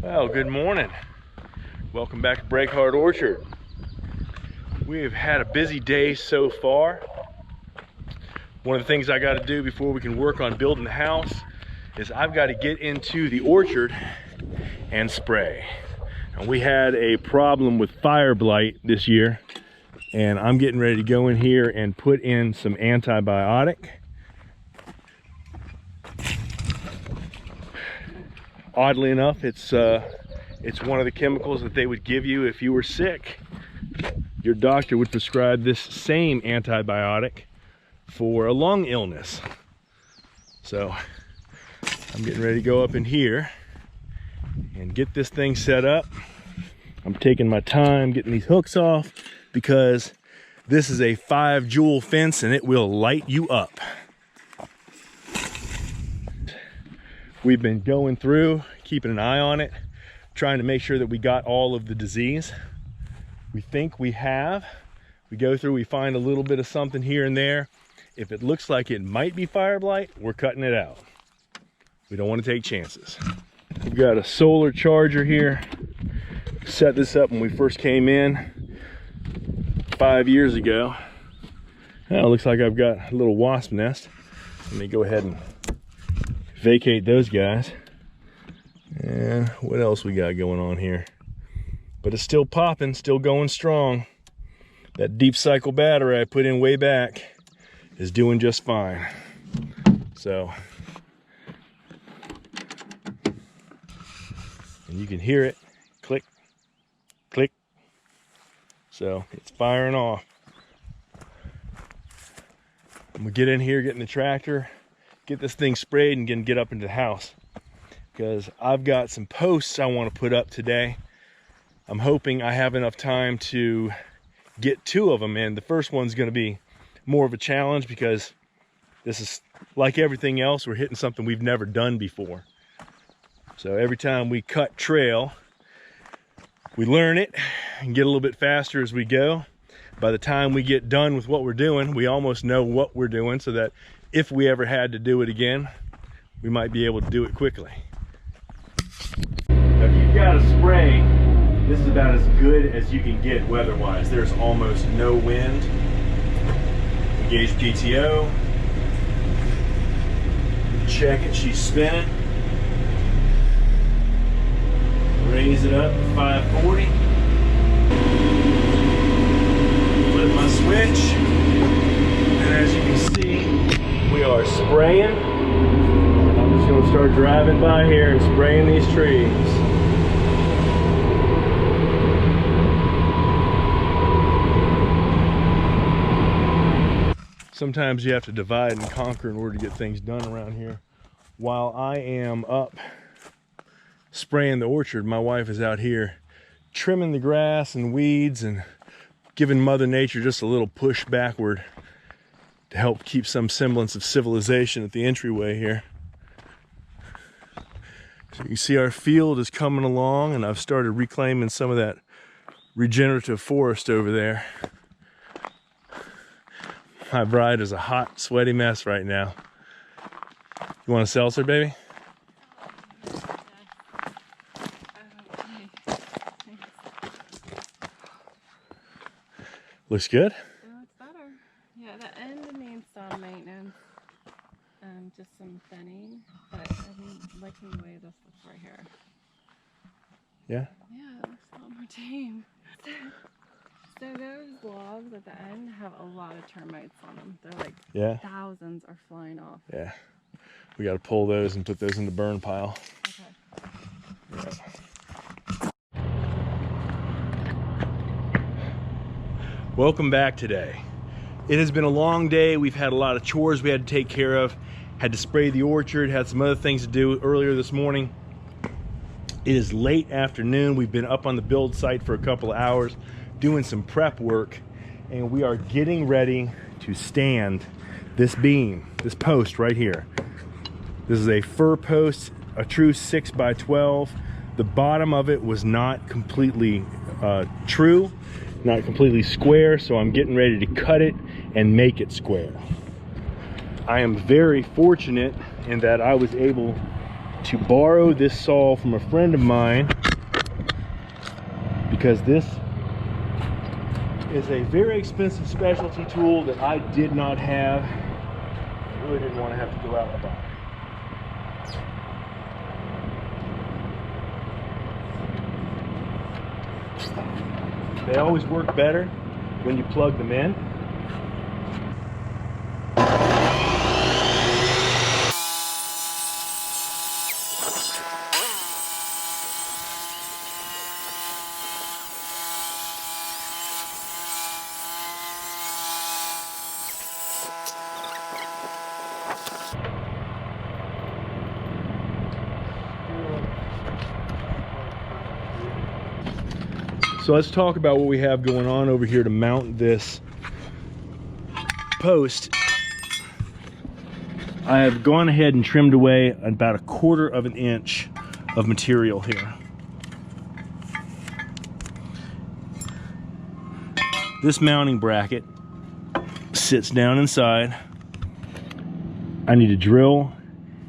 Well, good morning. Welcome back to Breakhart Orchard. We have had a busy day so far. One of the things I got to do before we can work on building the house is I've got to get into the orchard and spray. And we had a problem with fire blight this year, and I'm getting ready to go in here and put in some antibiotic. Oddly enough, it's one of the chemicals that they would give you if you were sick. Your doctor would prescribe this same antibiotic for a lung illness. So I'm getting ready to go up in here and get this thing set up. I'm taking my time getting these hooks off because this is a 5-joule fence and it will light you up. We've been going through, keeping an eye on it, trying to make sure that we got all of the disease. We think we have. We go through, we find a little bit of something here and there. If it looks like it might be fire blight, we're cutting it out. We don't want to take chances. We've got a solar charger here. Set this up when we first came in 5 years ago. Now it looks like I've got a little wasp nest. Let me go ahead and vacate those guys. And what else we got going on here? But it's still popping, still going strong. That deep cycle battery I put in way back is doing just fine. So, and you can hear it click, click. So it's firing off. I'm gonna get in here, get in the tractor, get this thing sprayed and get up into the house, because I've got some posts I want to put up today. I'm hoping I have enough time to get 2 of them in. The first one's going to be more of a challenge because this is like everything else, we're hitting something we've never done before. So every time we cut trail, we learn it and get a little bit faster as we go. By the time we get done with what we're doing, we almost know what we're doing, so that if we ever had to do it again, we might be able to do it quickly. Now, if you've got a spray, this is about as good as you can get weather-wise. There's almost no wind. Engage PTO. Check it, she's spinning. Raise it up to 540. Flip my switch. And as you can see, we are spraying. I'm just going to start driving by here and spraying these trees. Sometimes you have to divide and conquer in order to get things done around here. While I am up spraying the orchard, my wife is out here trimming the grass and weeds and giving Mother Nature just a little push backward to help keep some semblance of civilization at the entryway here. So you can see our field is coming along, and I've started reclaiming some of that regenerative forest over there. My bride is a hot, sweaty mess right now. You want a seltzer, baby? Looks good? It looks better. Yeah, the end needs some maintenance and just some thinning, but I'm liking the way this looks right here. Yeah? Yeah, it looks a lot more tame. So those logs at the end have a lot of termites on them. They're like thousands are flying off. Yeah. We got to pull those and put those in the burn pile. Okay. Yeah. Welcome back today. It has been a long day. We've had a lot of chores we had to take care of. Had to spray the orchard, had some other things to do earlier this morning. It is late afternoon. We've been up on the build site for a couple of hours doing some prep work, and we are getting ready to stand this beam, this post right here. This is a fir post, a true 6x12. The bottom of it was not completely true, not completely square, so I'm getting ready to cut it and make it square. I am very fortunate in that I was able to borrow this saw from a friend of mine because this is a very expensive specialty tool that I did not have. I really didn't want to have to go out and buy. They always work better when you plug them in. So let's talk about what we have going on over here to mount this post. I have gone ahead and trimmed away about 1/4 of an inch of material here. This mounting bracket sits down inside. I need to drill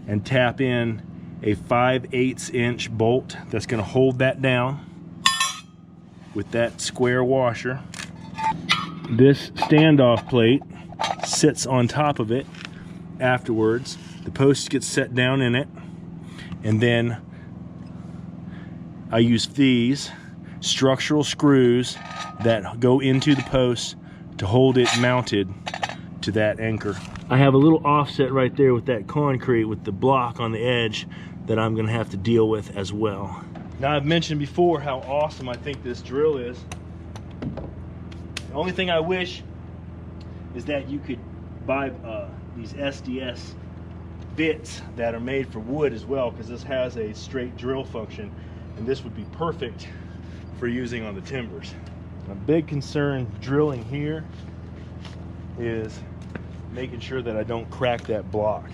and tap in a 5/8 inch bolt that's going to hold that down with that square washer. This standoff plate sits on top of it. Afterwards, the post gets set down in it, and then I use these structural screws that go into the post to hold it mounted to that anchor. I have a little offset right there with that concrete with the block on the edge that I'm going to have to deal with as well. Now, I've mentioned before how awesome I think this drill is. The only thing I wish is that you could buy these SDS bits that are made for wood as well, because this has a straight drill function, and this would be perfect for using on the timbers. A big concern drilling here is making sure that I don't crack that block.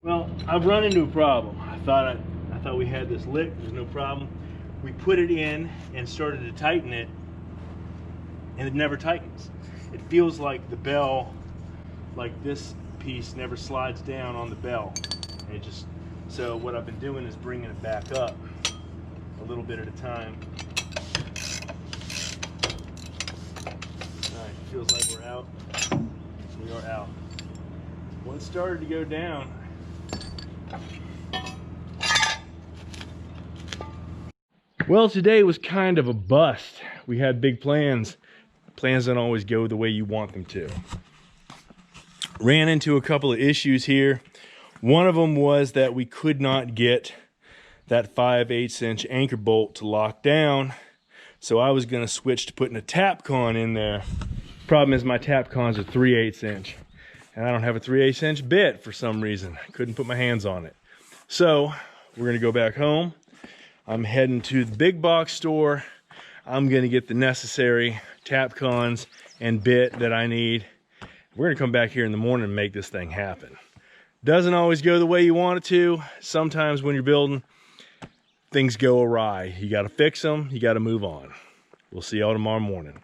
Well, I've run into a problem. I thought we had this licked. There's no problem. We put it in and started to tighten it, and it never tightens. It feels like the bell, like this piece, never slides down on the bell. And it just, so what I've been doing is bringing it back up a little bit at a time. All right, feels like we're out. We are out. Well, it started to go down. Well, today was kind of a bust. We had big plans. Plans don't always go the way you want them to. Ran into a couple of issues here. One of them was that we could not get that 5/8 inch anchor bolt to lock down. So I was gonna switch to putting a Tapcon in there. Problem is my Tapcons are 3/8 inch. And I don't have a 3/8 inch bit for some reason. I couldn't put my hands on it. So we're gonna go back home. I'm heading to the big box store. I'm gonna get the necessary Tapcons and bit that I need. We're gonna come back here in the morning and make this thing happen. Doesn't always go the way you want it to. Sometimes when you're building, things go awry. You gotta fix them, you gotta move on. We'll see y'all tomorrow morning.